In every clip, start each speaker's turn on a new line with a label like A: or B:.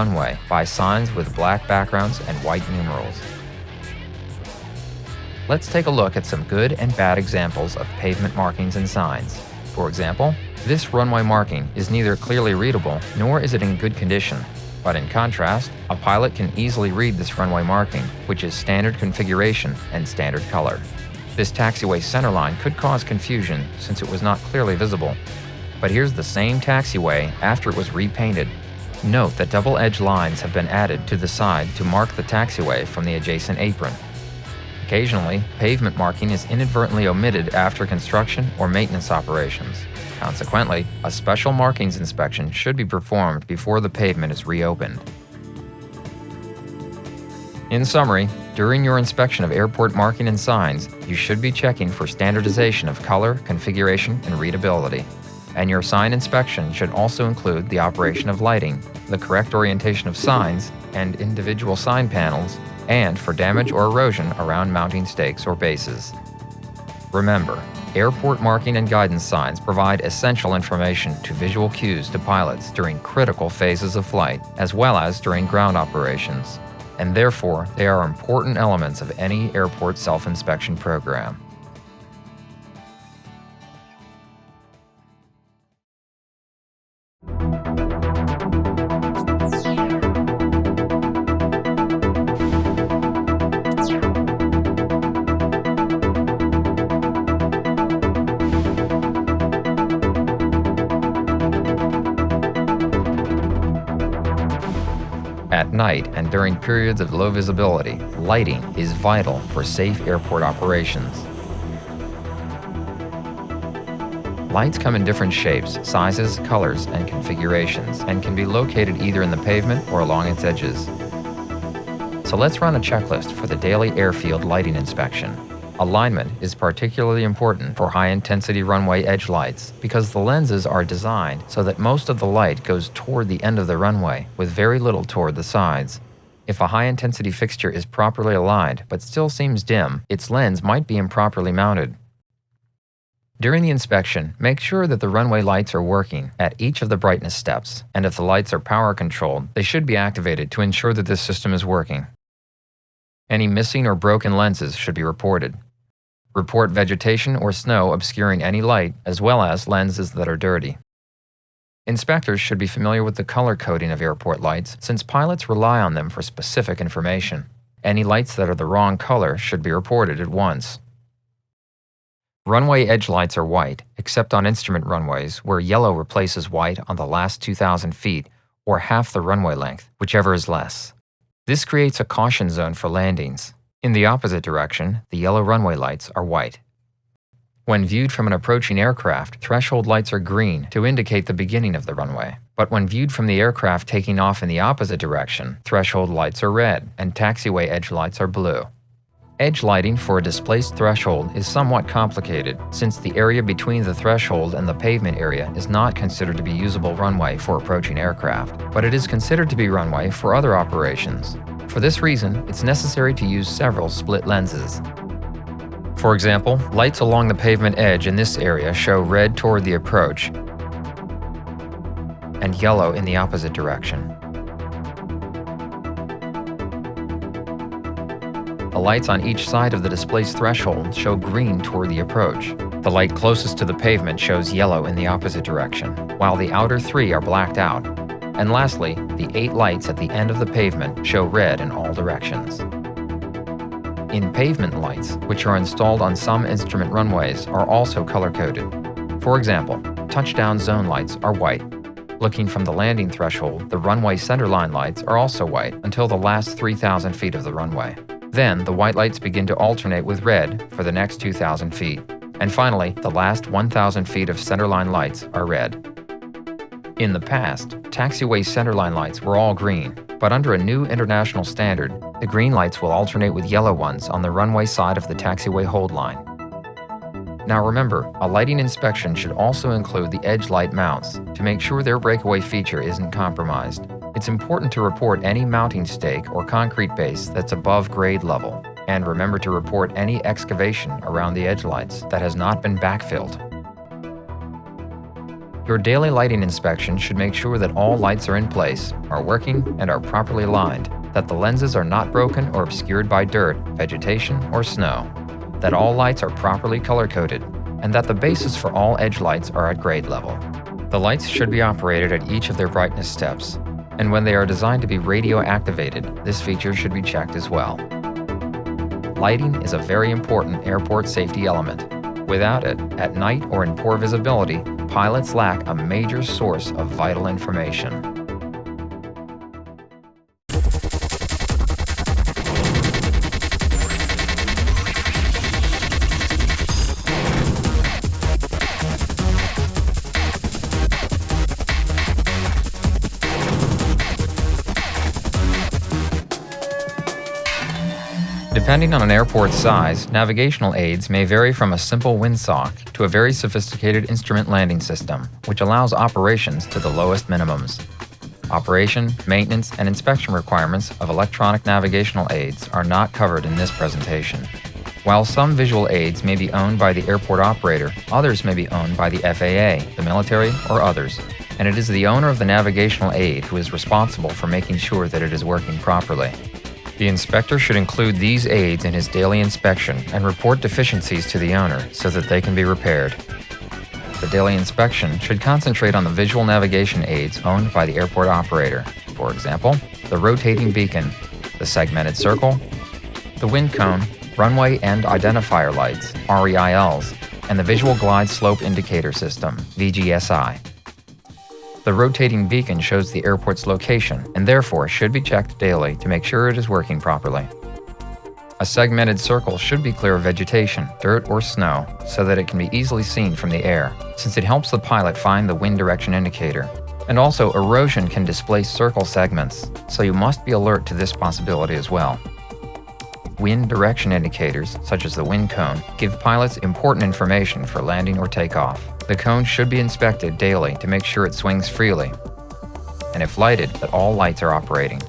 A: runway by signs with black backgrounds and white numerals. Let's take a look at some good and bad examples of pavement markings and signs. For example, this runway marking is neither clearly readable nor is it in good condition. But in contrast, a pilot can easily read this runway marking, which is standard configuration and standard color. This taxiway centerline could cause confusion since it was not clearly visible. But here's the same taxiway after it was repainted. Note that double-edged lines have been added to the side to mark the taxiway from the adjacent apron. Occasionally, pavement marking is inadvertently omitted after construction or maintenance operations. Consequently, a special markings inspection should be performed before the pavement is reopened. In summary, during your inspection of airport marking and signs, you should be checking for standardization of color, configuration, and readability. And your sign inspection should also include the operation of lighting, the correct orientation of signs and individual sign panels, and for damage or erosion around mounting stakes or bases. Remember, airport marking and guidance signs provide essential information to visual cues to pilots during critical phases of flight, as well as during ground operations, and therefore they are important elements of any airport self-inspection program. At night and during periods of low visibility, lighting is vital for safe airport operations. Lights come in different shapes, sizes, colors, and configurations, and can be located either in the pavement or along its edges. So let's run a checklist for the daily airfield lighting inspection. Alignment is particularly important for high-intensity runway edge lights because the lenses are designed so that most of the light goes toward the end of the runway, with very little toward the sides. If a high-intensity fixture is properly aligned but still seems dim, its lens might be improperly mounted. During the inspection, make sure that the runway lights are working at each of the brightness steps, and if the lights are power-controlled, they should be activated to ensure that this system is working. Any missing or broken lenses should be reported. Report vegetation or snow obscuring any light, as well as lenses that are dirty. Inspectors should be familiar with the color coding of airport lights since pilots rely on them for specific information. Any lights that are the wrong color should be reported at once. Runway edge lights are white, except on instrument runways where yellow replaces white on the last 2,000 feet or half the runway length, whichever is less. This creates a caution zone for landings. In the opposite direction, the yellow runway lights are white. When viewed from an approaching aircraft, threshold lights are green to indicate the beginning of the runway. But when viewed from the aircraft taking off in the opposite direction, threshold lights are red and taxiway edge lights are blue. Edge lighting for a displaced threshold is somewhat complicated since the area between the threshold and the pavement area is not considered to be usable runway for approaching aircraft, but it is considered to be runway for other operations. For this reason, it's necessary to use several split lenses. For example, lights along the pavement edge in this area show red toward the approach and yellow in the opposite direction. The lights on each side of the displaced threshold show green toward the approach. The light closest to the pavement shows yellow in the opposite direction, while the outer three are blacked out. And lastly, the 8 lights at the end of the pavement show red in all directions. In pavement lights, which are installed on some instrument runways, are also color-coded. For example, touchdown zone lights are white. Looking from the landing threshold, the runway centerline lights are also white until the last 3,000 feet of the runway. Then, the white lights begin to alternate with red for the next 2,000 feet. And finally, the last 1,000 feet of centerline lights are red. In the past, taxiway centerline lights were all green, but under a new international standard, the green lights will alternate with yellow ones on the runway side of the taxiway hold line. Now remember, a lighting inspection should also include the edge light mounts to make sure their breakaway feature isn't compromised. It's important to report any mounting stake or concrete base that's above grade level, and remember to report any excavation around the edge lights that has not been backfilled. Your daily lighting inspection should make sure that all lights are in place, are working, and are properly aligned, that the lenses are not broken or obscured by dirt, vegetation, or snow, that all lights are properly color-coded, and that the bases for all edge lights are at grade level. The lights should be operated at each of their brightness steps, and when they are designed to be radio activated, this feature should be checked as well. Lighting is a very important airport safety element. Without it, at night or in poor visibility, pilots lack a major source of vital information. Depending on an airport's size, navigational aids may vary from a simple windsock to a very sophisticated instrument landing system, which allows operations to the lowest minimums. Operation, maintenance, and inspection requirements of electronic navigational aids are not covered in this presentation. While some visual aids may be owned by the airport operator, others may be owned by the FAA, the military, or others, and it is the owner of the navigational aid who is responsible for making sure that it is working properly. The inspector should include these aids in his daily inspection and report deficiencies to the owner so that they can be repaired. The daily inspection should concentrate on the visual navigation aids owned by the airport operator, for example, the rotating beacon, the segmented circle, the wind cone, runway end identifier lights, REILs, and the visual glide slope indicator system, VGSI. The rotating beacon shows the airport's location and therefore should be checked daily to make sure it is working properly. A segmented circle should be clear of vegetation, dirt, or snow so that it can be easily seen from the air, since it helps the pilot find the wind direction indicator. And also, erosion can displace circle segments, so you must be alert to this possibility as well. Wind direction indicators, such as the wind cone, give pilots important information for landing or takeoff. The cone should be inspected daily to make sure it swings freely, and if lighted, that all lights are operating.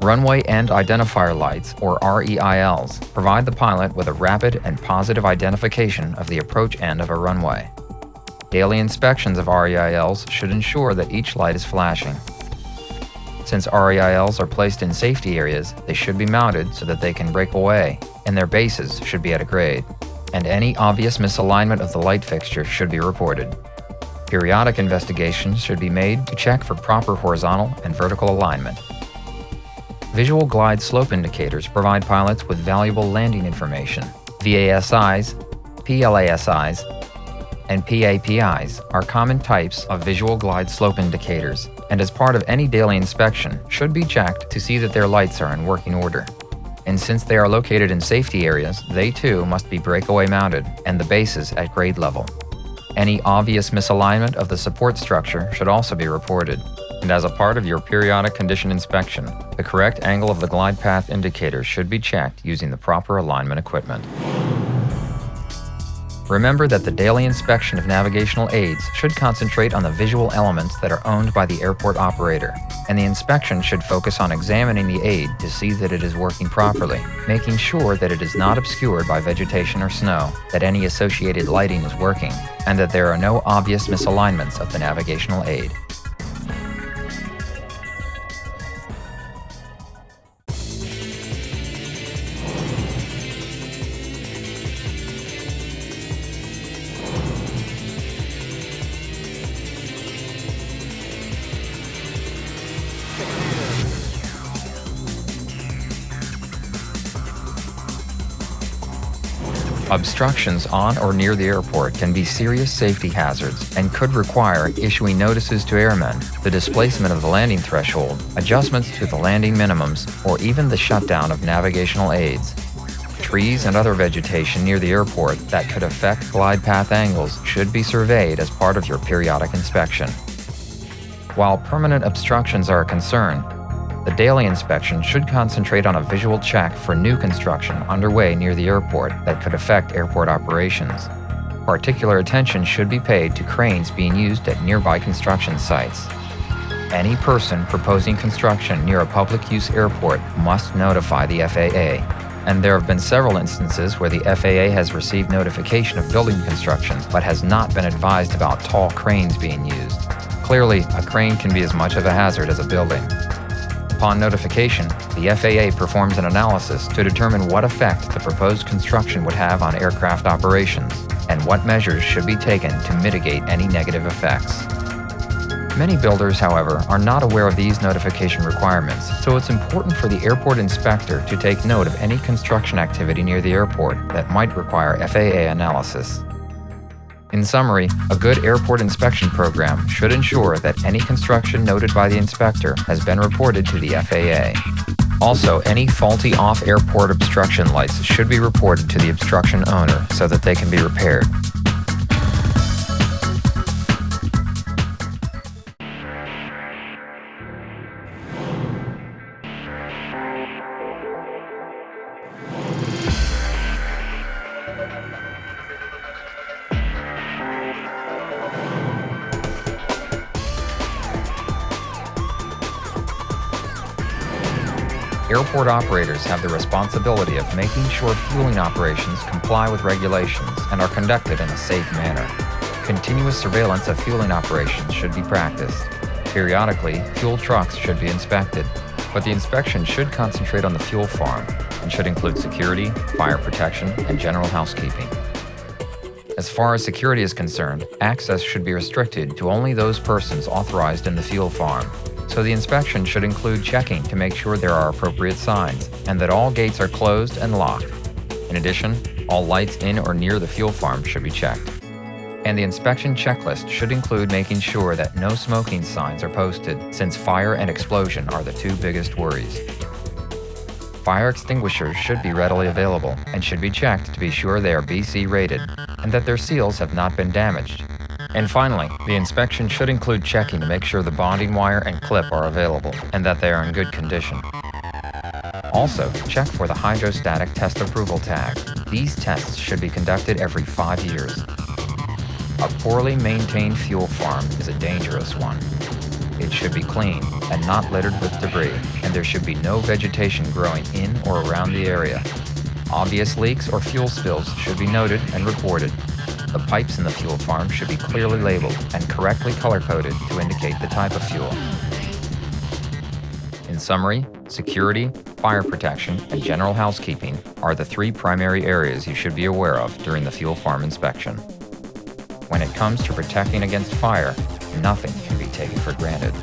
A: Runway end identifier lights, or REILs, provide the pilot with a rapid and positive identification of the approach end of a runway. Daily inspections of REILs should ensure that each light is flashing. Since REILs are placed in safety areas, they should be mounted so that they can break away, and their bases should be at a grade. And any obvious misalignment of the light fixture should be reported. Periodic investigations should be made to check for proper horizontal and vertical alignment. Visual glide slope indicators provide pilots with valuable landing information. VASIs, PLASIs, and PAPIs are common types of visual glide slope indicators, and as part of any daily inspection, should be checked to see that their lights are in working order. And since they are located in safety areas, they too must be breakaway mounted and the bases at grade level. Any obvious misalignment of the support structure should also be reported. And as a part of your periodic condition inspection, the correct angle of the glide path indicator should be checked using the proper alignment equipment. Remember that the daily inspection of navigational aids should concentrate on the visual elements that are owned by the airport operator, and the inspection should focus on examining the aid to see that it is working properly, making sure that it is not obscured by vegetation or snow, that any associated lighting is working, and that there are no obvious misalignments of the navigational aid. Obstructions on or near the airport can be serious safety hazards and could require issuing notices to airmen, the displacement of the landing threshold, adjustments to the landing minimums, or even the shutdown of navigational aids. Trees and other vegetation near the airport that could affect glide path angles should be surveyed as part of your periodic inspection. While permanent obstructions are a concern, the daily inspection should concentrate on a visual check for new construction underway near the airport that could affect airport operations. Particular attention should be paid to cranes being used at nearby construction sites. Any person proposing construction near a public use airport must notify the FAA. and there have been several instances where the FAA has received notification of building construction but has not been advised about tall cranes being used. Clearly, a crane can be as much of a hazard as a building. Upon notification, the FAA performs an analysis to determine what effect the proposed construction would have on aircraft operations and what measures should be taken to mitigate any negative effects. Many builders, however, are not aware of these notification requirements, so it's important for the airport inspector to take note of any construction activity near the airport that might require FAA analysis. In summary, a good airport inspection program should ensure that any construction noted by the inspector has been reported to the FAA. Also, any faulty off-airport obstruction lights should be reported to the obstruction owner so that they can be repaired. Airport operators have the responsibility of making sure fueling operations comply with regulations and are conducted in a safe manner. Continuous surveillance of fueling operations should be practiced. Periodically, fuel trucks should be inspected, but the inspection should concentrate on the fuel farm and should include security, fire protection, and general housekeeping. As far as security is concerned, access should be restricted to only those persons authorized in the fuel farm. So the inspection should include checking to make sure there are appropriate signs and that all gates are closed and locked. In addition, all lights in or near the fuel farm should be checked. And the inspection checklist should include making sure that no smoking signs are posted, since fire and explosion are the two biggest worries. Fire extinguishers should be readily available and should be checked to be sure they are BC rated and that their seals have not been damaged. And finally, the inspection should include checking to make sure the bonding wire and clip are available and that they are in good condition. Also, check for the hydrostatic test approval tag. These tests should be conducted every 5 years. A poorly maintained fuel farm is a dangerous one. It should be clean and not littered with debris, and there should be no vegetation growing in or around the area. Obvious leaks or fuel spills should be noted and reported. The pipes in the fuel farm should be clearly labeled and correctly color-coded to indicate the type of fuel. In summary, security, fire protection, and general housekeeping are the three primary areas you should be aware of during the fuel farm inspection. When it comes to protecting against fire, nothing can be taken for granted.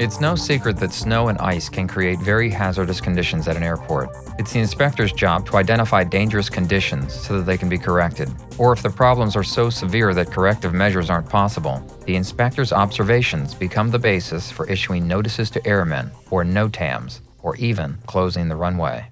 A: It's no secret that snow and ice can create very hazardous conditions at an airport. It's the inspector's job to identify dangerous conditions so that they can be corrected. Or if the problems are so severe that corrective measures aren't possible, the inspector's observations become the basis for issuing notices to airmen, or NOTAMs, or even closing the runway.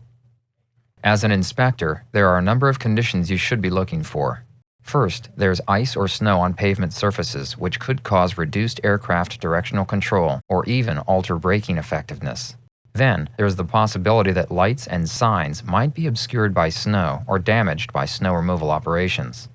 A: As an inspector, there are a number of conditions you should be looking for. First, there's ice or snow on pavement surfaces, which could cause reduced aircraft directional control or even alter braking effectiveness. Then, there's the possibility that lights and signs might be obscured by snow or damaged by snow removal operations.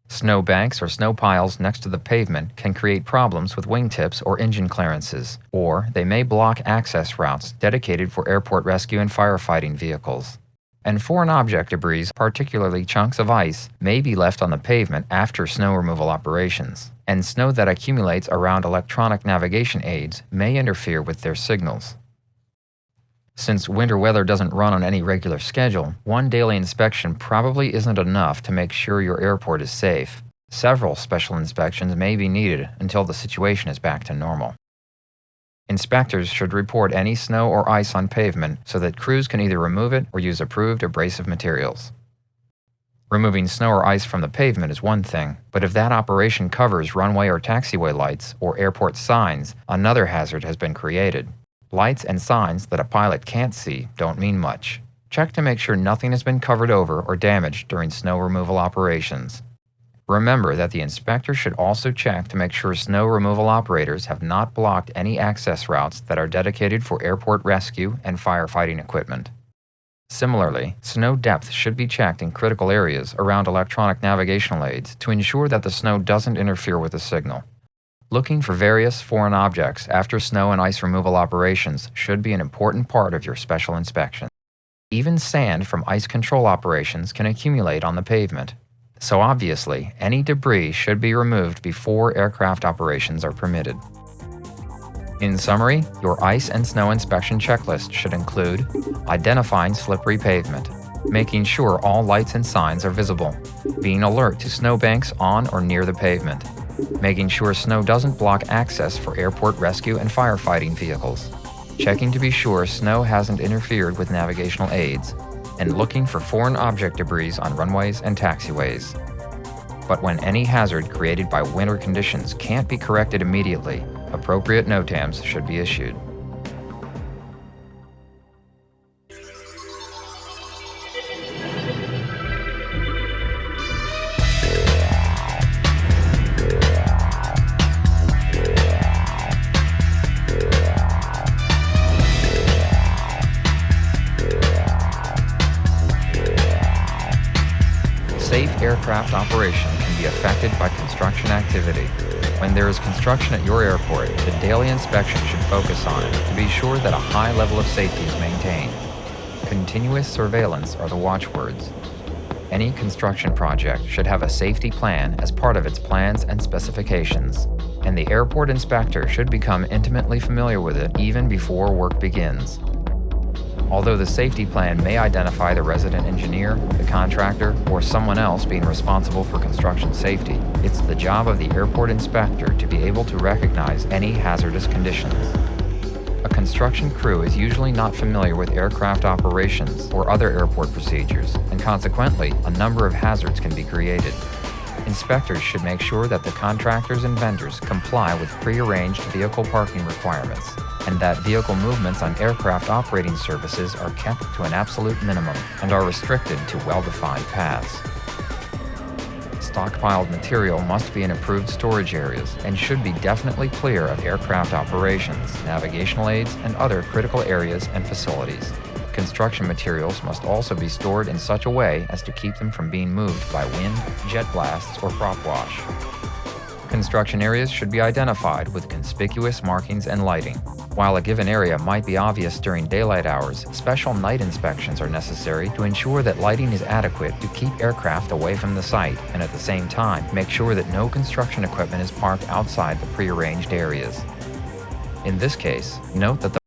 A: Snow banks or snow piles next to the pavement can create problems with wingtips or engine clearances, or they may block access routes dedicated for airport rescue and firefighting vehicles. And foreign object debris, particularly chunks of ice, may be left on the pavement after snow removal operations, and snow that accumulates around electronic navigation aids may interfere with their signals. Since winter weather doesn't run on any regular schedule, one daily inspection probably isn't enough to make sure your airport is safe. Several special inspections may be needed until the situation is back to normal. Inspectors should report any snow or ice on pavement so that crews can either remove it or use approved abrasive materials. Removing snow or ice from the pavement is one thing, but if that operation covers runway or taxiway lights or airport signs, another hazard has been created. Lights and signs that a pilot can't see don't mean much. Check to make sure nothing has been covered over or damaged during snow removal operations. Remember that the inspector should also check to make sure snow removal operators have not blocked any access routes that are dedicated for airport rescue and firefighting equipment. Similarly, snow depth should be checked in critical areas around electronic navigational aids to ensure that the snow doesn't interfere with the signal. Looking for various foreign objects after snow and ice removal operations should be an important part of your special inspection. Even sand from ice control operations can accumulate on the pavement, so obviously any debris should be removed before aircraft operations are permitted. In summary, your ice and snow inspection checklist should include identifying slippery pavement, making sure all lights and signs are visible, being alert to snowbanks on or near the pavement, making sure snow doesn't block access for airport rescue and firefighting vehicles, checking to be sure snow hasn't interfered with navigational aids, and looking for foreign object debris on runways and taxiways. But when any hazard created by winter conditions can't be corrected immediately, appropriate NOTAMs should be issued. Safe aircraft operation can be affected by construction activity. When there is construction at your airport, the daily inspection should focus on it to be sure that a high level of safety is maintained. Continuous surveillance are the watchwords. Any construction project should have a safety plan as part of its plans and specifications, and the airport inspector should become intimately familiar with it even before work begins. Although the safety plan may identify the resident engineer, the contractor, or someone else being responsible for construction safety, it's the job of the airport inspector to be able to recognize any hazardous conditions. A construction crew is usually not familiar with aircraft operations or other airport procedures, and consequently, a number of hazards can be created. Inspectors should make sure that the contractors and vendors comply with prearranged vehicle parking requirements, and that vehicle movements on aircraft operating services are kept to an absolute minimum and are restricted to well-defined paths. Stockpiled material must be in approved storage areas and should be definitely clear of aircraft operations, navigational aids, and other critical areas and facilities. Construction materials must also be stored in such a way as to keep them from being moved by wind, jet blasts, or prop wash. Construction areas should be identified with conspicuous markings and lighting. While a given area might be obvious during daylight hours, special night inspections are necessary to ensure that lighting is adequate to keep aircraft away from the site, and at the same time, make sure that no construction equipment is parked outside the prearranged areas. In this case, note that the